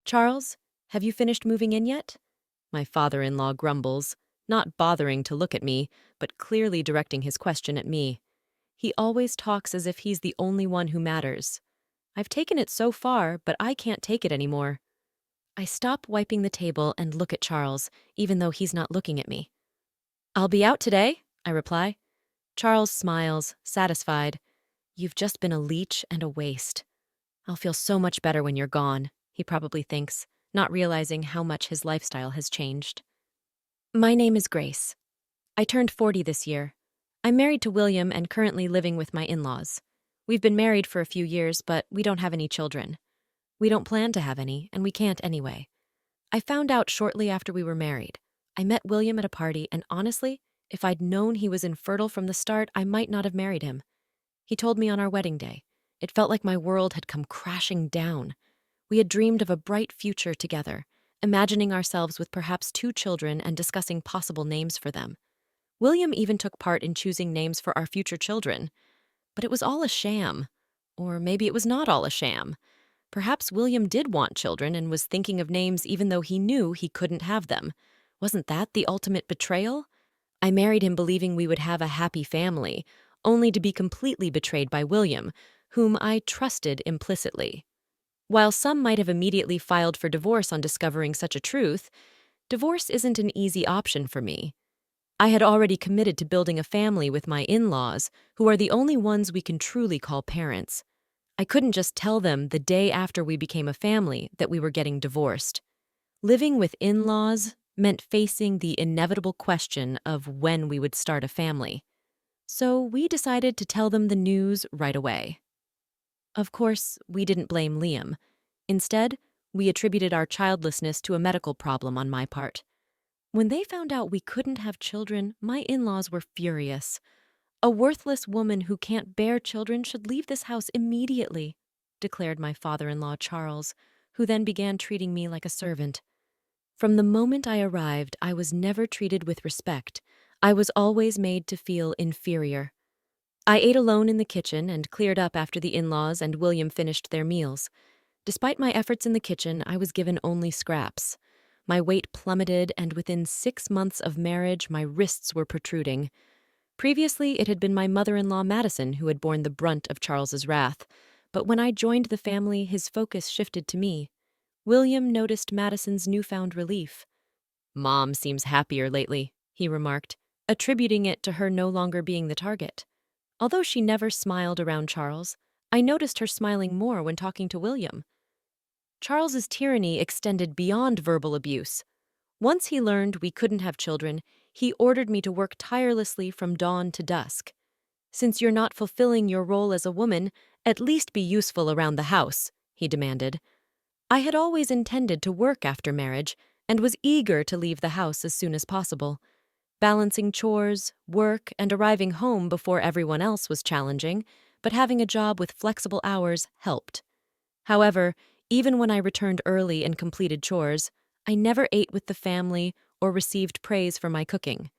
Charles, have you finished moving in yet? My father-in-law grumbles, not bothering to look at me, but clearly directing his question at me. He always talks as if he's the only one who matters. I've taken it so far, but I can't take it anymore. I stop wiping the table and look at Charles, even though he's not looking at me. I'll be out today, I reply. Charles smiles, satisfied. You've just been a leech and a waste. I'll feel so much better when you're gone, he probably thinks, not realizing how much his lifestyle has changed. My name is Grace. I turned 40 this year. I'm married to William and currently living with my in-laws. We've been married for a few years, but we don't have any children. We don't plan to have any, and we can't anyway. I found out shortly after we were married. I met William at a party, and honestly, if I'd known he was infertile from the start, I might not have married him. He told me on our wedding day. It felt like my world had come crashing down. We had dreamed of a bright future together, imagining ourselves with perhaps 2 children and discussing possible names for them. William even took part in choosing names for our future children. But it was all a sham. Or maybe it was not all a sham. Perhaps William did want children and was thinking of names even though he knew he couldn't have them. Wasn't that the ultimate betrayal? I married him believing we would have a happy family, only to be completely betrayed by William, whom I trusted implicitly. While some might have immediately filed for divorce on discovering such a truth, divorce isn't an easy option for me. I had already committed to building a family with my in-laws, who are the only ones we can truly call parents. I couldn't just tell them the day after we became a family that we were getting divorced. Living with in-laws meant facing the inevitable question of when we would start a family. So we decided to tell them the news right away. Of course, we didn't blame Liam. Instead, we attributed our childlessness to a medical problem on my part. When they found out we couldn't have children, my in-laws were furious. A worthless woman who can't bear children should leave this house immediately, declared my father-in-law Charles, who then began treating me like a servant. From the moment I arrived, I was never treated with respect. I was always made to feel inferior. I ate alone in the kitchen and cleared up after the in-laws and William finished their meals. Despite my efforts in the kitchen, I was given only scraps. My weight plummeted, and within 6 months of marriage, my wrists were protruding. Previously, it had been my mother-in-law Madison who had borne the brunt of Charles's wrath, but when I joined the family, his focus shifted to me. William noticed Madison's newfound relief. "Mom seems happier lately," he remarked, attributing it to her no longer being the target. Although she never smiled around Charles, I noticed her smiling more when talking to William. Charles's tyranny extended beyond verbal abuse. Once he learned we couldn't have children, he ordered me to work tirelessly from dawn to dusk. "Since you're not fulfilling your role as a woman, at least be useful around the house," he demanded. I had always intended to work after marriage and was eager to leave the house as soon as possible. Balancing chores, work, and arriving home before everyone else was challenging, but having a job with flexible hours helped. However, even when I returned early and completed chores, I never ate with the family or received praise for my cooking.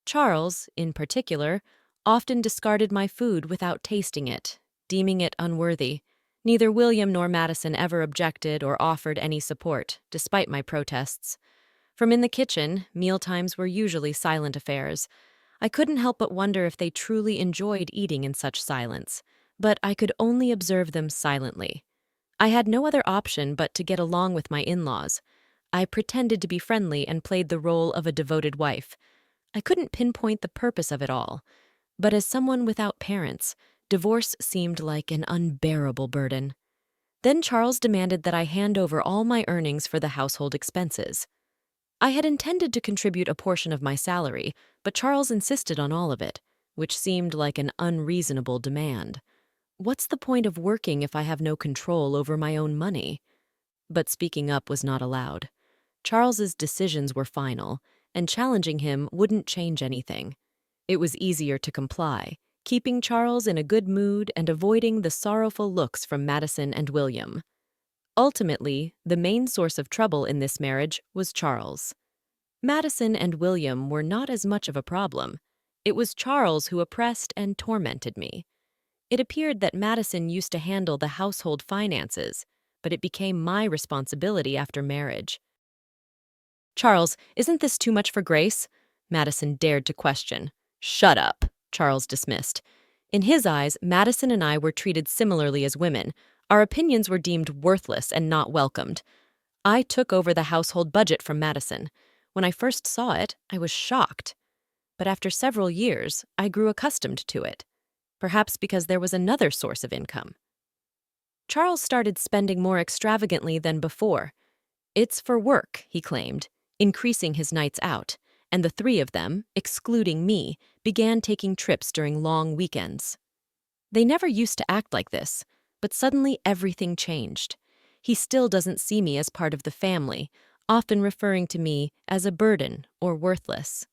Charles, in particular, often discarded my food without tasting it, deeming it unworthy. Neither William nor Madison ever objected or offered any support, despite my protests. From in the kitchen, mealtimes were usually silent affairs. I couldn't help but wonder if they truly enjoyed eating in such silence, but I could only observe them silently. I had no other option but to get along with my in-laws. I pretended to be friendly and played the role of a devoted wife. I couldn't pinpoint the purpose of it all, but as someone without parents, divorce seemed like an unbearable burden. Then Charles demanded that I hand over all my earnings for the household expenses. I had intended to contribute a portion of my salary, but Charles insisted on all of it, which seemed like an unreasonable demand. What's the point of working if I have no control over my own money? But speaking up was not allowed. Charles's decisions were final, and challenging him wouldn't change anything. It was easier to comply, keeping Charles in a good mood and avoiding the sorrowful looks from Madison and William. Ultimately, the main source of trouble in this marriage was Charles. Madison and William were not as much of a problem. It was Charles who oppressed and tormented me. It appeared that Madison used to handle the household finances, but it became my responsibility after marriage. Charles, isn't this too much for Grace? Madison dared to question. Shut up, Charles dismissed. In his eyes, Madison and I were treated similarly as women. Our opinions were deemed worthless and not welcomed. I took over the household budget from Madison. When I first saw it, I was shocked. But after several years, I grew accustomed to it. Perhaps because there was another source of income. Charles started spending more extravagantly than before. It's for work, he claimed, increasing his nights out, and the three of them, excluding me, began taking trips during long weekends. They never used to act like this, but suddenly everything changed. He still doesn't see me as part of the family, often referring to me as a burden or worthless.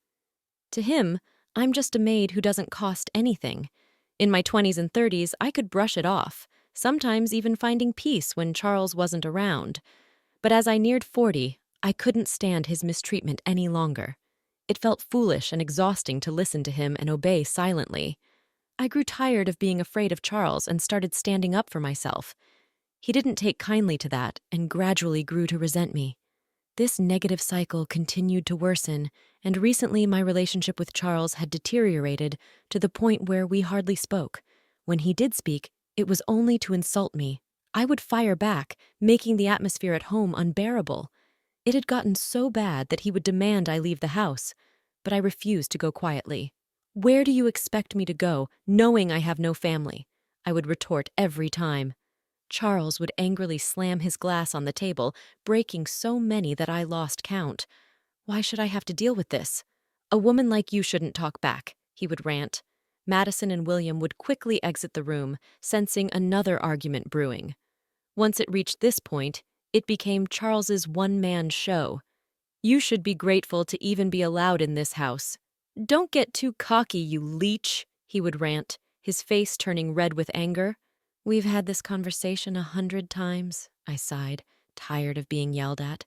To him, I'm just a maid who doesn't cost anything. In my 20s and 30s, I could brush it off, sometimes even finding peace when Charles wasn't around. But as I neared 40, I couldn't stand his mistreatment any longer. It felt foolish and exhausting to listen to him and obey silently. I grew tired of being afraid of Charles and started standing up for myself. He didn't take kindly to that and gradually grew to resent me. This negative cycle continued to worsen, and recently my relationship with Charles had deteriorated to the point where we hardly spoke. When he did speak, it was only to insult me. I would fire back, making the atmosphere at home unbearable. It had gotten so bad that he would demand I leave the house, but I refused to go quietly. "Where do you expect me to go, knowing I have no family?" I would retort every time. Charles would angrily slam his glass on the table, breaking so many that I lost count. "Why should I have to deal with this? A woman like you shouldn't talk back," he would rant. Madison and William would quickly exit the room, sensing another argument brewing. Once it reached this point, it became Charles's one-man show. "You should be grateful to even be allowed in this house." "Don't get too cocky, you leech," he would rant, his face turning red with anger. "We've had this conversation 100 times, I sighed, tired of being yelled at.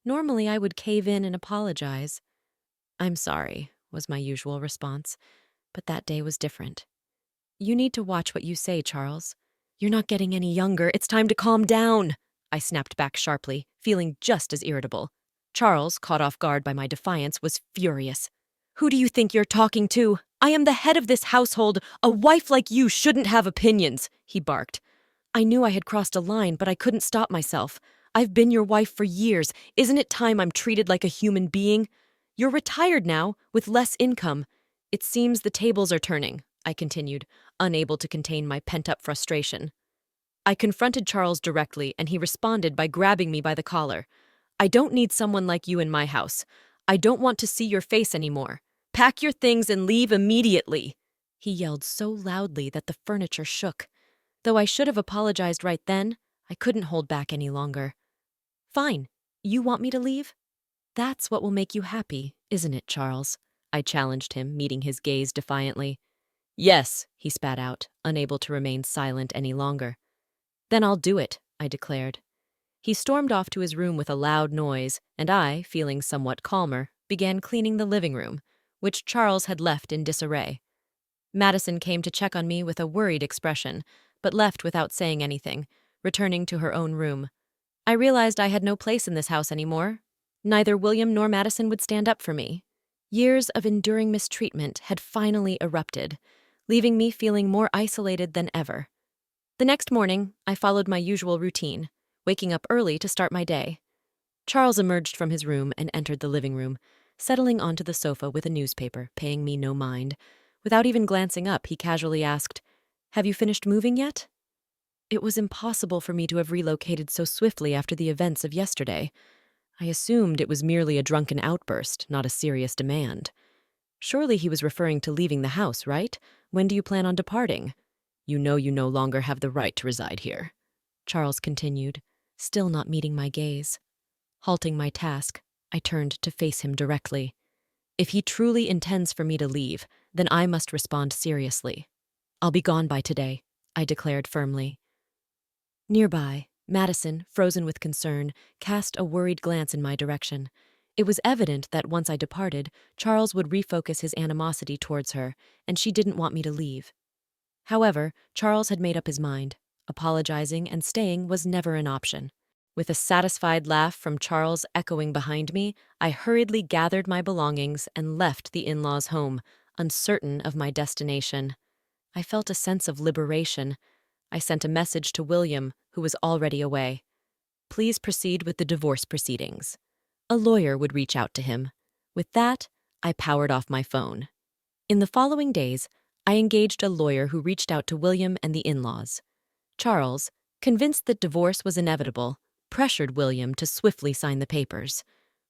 Normally I would cave in and apologize. "I'm sorry," was my usual response, but that day was different. "You need to watch what you say, Charles. You're not getting any younger. It's time to calm down," I snapped back sharply, feeling just as irritable. Charles, caught off guard by my defiance, was furious. "Who do you think you're talking to? I am the head of this household. A wife like you shouldn't have opinions," he barked. I knew I had crossed a line, but I couldn't stop myself. "I've been your wife for years. Isn't it time I'm treated like a human being? You're retired now, with less income. It seems the tables are turning," I continued, unable to contain my pent-up frustration. I confronted Charles directly, and he responded by grabbing me by the collar. "I don't need someone like you in my house. I don't want to see your face anymore. Pack your things and leave immediately," he yelled so loudly that the furniture shook. Though I should have apologized right then, I couldn't hold back any longer. "Fine. You want me to leave? That's what will make you happy, isn't it, Charles?" I challenged him, meeting his gaze defiantly. "Yes," he spat out, unable to remain silent any longer. "Then I'll do it," I declared. He stormed off to his room with a loud noise, and I, feeling somewhat calmer, began cleaning the living room, which Charles had left in disarray. Madison came to check on me with a worried expression, but left without saying anything, returning to her own room. I realized I had no place in this house anymore. Neither William nor Madison would stand up for me. Years of enduring mistreatment had finally erupted, leaving me feeling more isolated than ever. The next morning, I followed my usual routine, waking up early to start my day. Charles emerged from his room and entered the living room, settling onto the sofa with a newspaper, paying me no mind. Without even glancing up, he casually asked, "Have you finished moving yet?" It was impossible for me to have relocated so swiftly after the events of yesterday. I assumed it was merely a drunken outburst, not a serious demand. Surely he was referring to leaving the house, right? "When do you plan on departing?" "You know you no longer have the right to reside here," Charles continued, still not meeting my gaze. Halting my task, I turned to face him directly. If he truly intends for me to leave, then I must respond seriously. "I'll be gone by today," I declared firmly. Nearby, Madison, frozen with concern, cast a worried glance in my direction. It was evident that once I departed, Charles would refocus his animosity towards her, and she didn't want me to leave. However, Charles had made up his mind. Apologizing and staying was never an option. With a satisfied laugh from Charles echoing behind me, I hurriedly gathered my belongings and left the in-laws' home, uncertain of my destination. I felt a sense of liberation. I sent a message to William, who was already away. Please proceed with the divorce proceedings. A lawyer would reach out to him. With that, I powered off my phone. In the following days, I engaged a lawyer who reached out to William and the in-laws. Charles, convinced that divorce was inevitable, pressured William to swiftly sign the papers.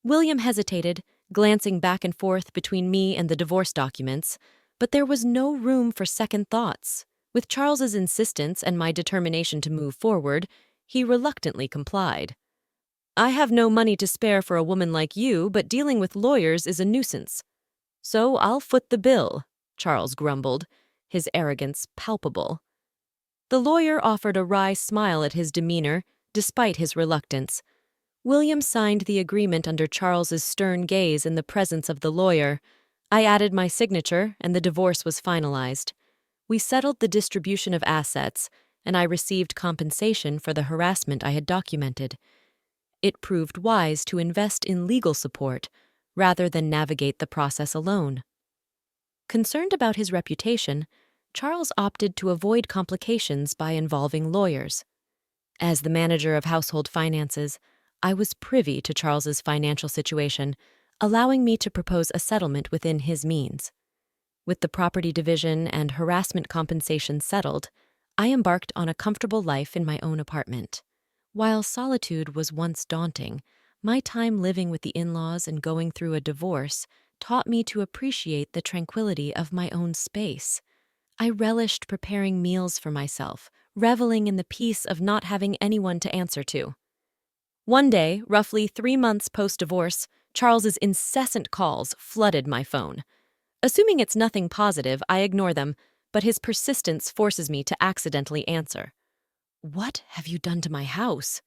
William hesitated, glancing back and forth between me and the divorce documents, but there was no room for second thoughts. With Charles's insistence and my determination to move forward, he reluctantly complied. I have no money to spare for a woman like you, but dealing with lawyers is a nuisance. So I'll foot the bill, Charles grumbled, his arrogance palpable. The lawyer offered a wry smile at his demeanor, despite his reluctance. William signed the agreement under Charles's stern gaze in the presence of the lawyer. I added my signature, and the divorce was finalized. We settled the distribution of assets, and I received compensation for the harassment I had documented. It proved wise to invest in legal support rather than navigate the process alone. Concerned about his reputation, Charles opted to avoid complications by involving lawyers. As the manager of household finances, I was privy to Charles's financial situation, allowing me to propose a settlement within his means. With the property division and harassment compensation settled, I embarked on a comfortable life in my own apartment. While solitude was once daunting, my time living with the in-laws and going through a divorce taught me to appreciate the tranquility of my own space. I relished preparing meals for myself, reveling in the peace of not having anyone to answer to. One day, roughly 3 months post-divorce, Charles's incessant calls flooded my phone. Assuming it's nothing positive, I ignore them, but his persistence forces me to accidentally answer. What have you done to my house?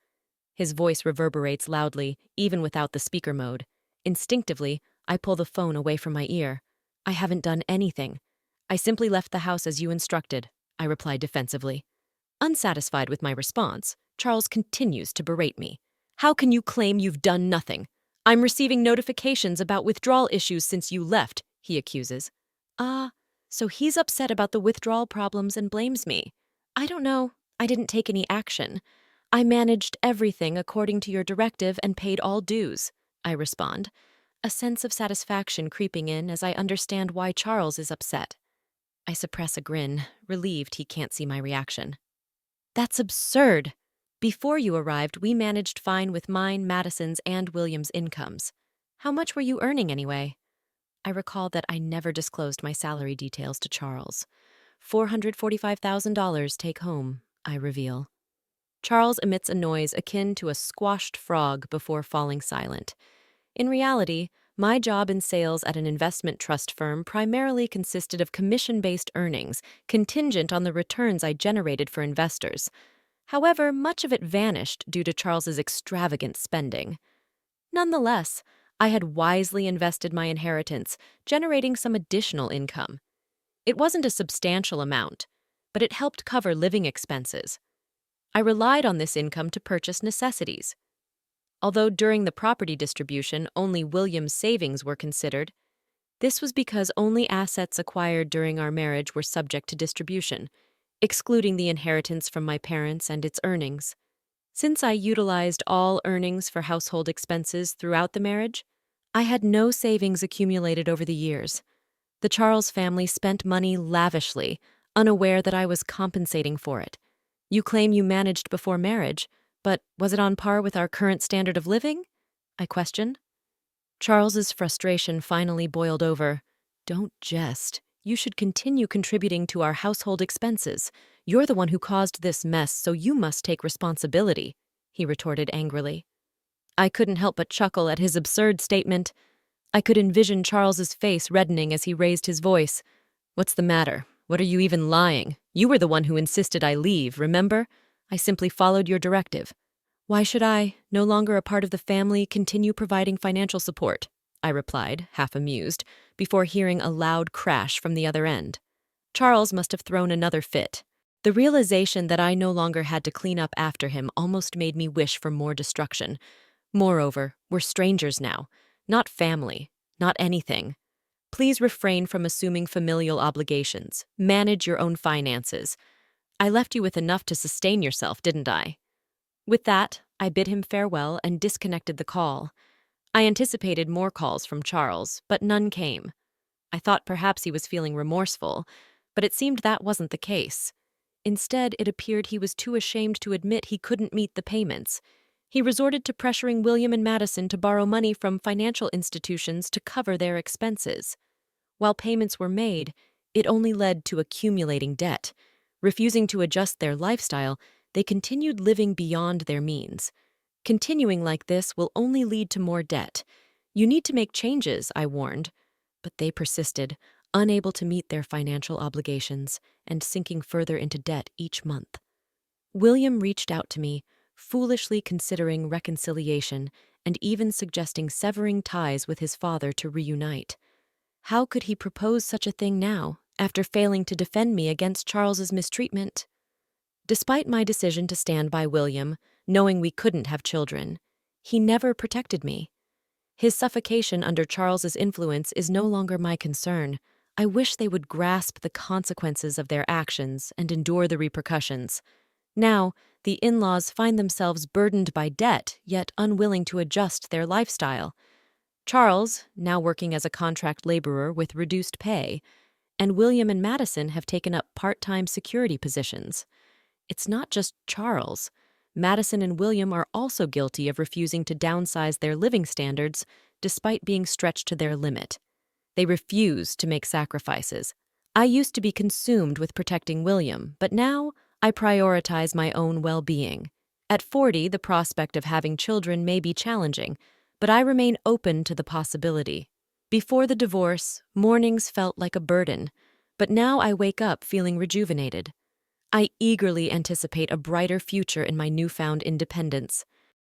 His voice reverberates loudly, even without the speaker mode. Instinctively, I pull the phone away from my ear. I haven't done anything. I simply left the house as you instructed, I replied defensively. Unsatisfied with my response, Charles continues to berate me. How can you claim you've done nothing? I'm receiving notifications about withdrawal issues since you left, he accuses. So he's upset about the withdrawal problems and blames me. I don't know. I didn't take any action. I managed everything according to your directive and paid all dues, I respond, a sense of satisfaction creeping in as I understand why Charles is upset. I suppress a grin, relieved he can't see my reaction. That's absurd. Before you arrived, we managed fine with mine, Madison's, and William's incomes. How much were you earning anyway? I recall that I never disclosed my salary details to Charles. $445,000 take home, I reveal. Charles emits a noise akin to a squashed frog before falling silent. In reality, my job in sales at an investment trust firm primarily consisted of commission-based earnings, contingent on the returns I generated for investors. However, much of it vanished due to Charles's extravagant spending. Nonetheless, I had wisely invested my inheritance, generating some additional income. It wasn't a substantial amount, but it helped cover living expenses. I relied on this income to purchase necessities. Although during the property distribution only William's savings were considered, this was because only assets acquired during our marriage were subject to distribution, excluding the inheritance from my parents and its earnings. Since I utilized all earnings for household expenses throughout the marriage, I had no savings accumulated over the years. The Charles family spent money lavishly, unaware that I was compensating for it. You claim you managed before marriage, but was it on par with our current standard of living? I questioned. Charles's frustration finally boiled over. Don't jest. You should continue contributing to our household expenses. You're the one who caused this mess, so you must take responsibility, he retorted angrily. I couldn't help but chuckle at his absurd statement. I could envision Charles's face reddening as he raised his voice. What's the matter? What are you even lying? You were the one who insisted I leave, remember? I simply followed your directive. Why should I, no longer a part of the family, continue providing financial support? I replied, half amused, before hearing a loud crash from the other end. Charles must have thrown another fit. The realization that I no longer had to clean up after him almost made me wish for more destruction. Moreover, we're strangers now, not family, not anything. Please refrain from assuming familial obligations. Manage your own finances. I left you with enough to sustain yourself, didn't I? With that, I bid him farewell and disconnected the call. I anticipated more calls from Charles, but none came. I thought perhaps he was feeling remorseful, but it seemed that wasn't the case. Instead, it appeared he was too ashamed to admit he couldn't meet the payments. He resorted to pressuring William and Madison to borrow money from financial institutions to cover their expenses. While payments were made, it only led to accumulating debt. Refusing to adjust their lifestyle, they continued living beyond their means. Continuing like this will only lead to more debt. You need to make changes, I warned. But they persisted, unable to meet their financial obligations and sinking further into debt each month. William reached out to me, foolishly considering reconciliation and even suggesting severing ties with his father to reunite. How could he propose such a thing now, after failing to defend me against Charles's mistreatment? Despite my decision to stand by William, knowing we couldn't have children, he never protected me. His suffocation under Charles's influence is no longer my concern. I wish they would grasp the consequences of their actions and endure the repercussions. Now, the in-laws find themselves burdened by debt, yet unwilling to adjust their lifestyle. Charles, now working as a contract laborer with reduced pay, and William and Madison have taken up part-time security positions. It's not just Charles. Madison and William are also guilty of refusing to downsize their living standards despite being stretched to their limit. They refuse to make sacrifices. I used to be consumed with protecting William, but now I prioritize my own well-being. At 40, the prospect of having children may be challenging, but I remain open to the possibility. Before the divorce, mornings felt like a burden, but now I wake up feeling rejuvenated. I eagerly anticipate a brighter future in my newfound independence.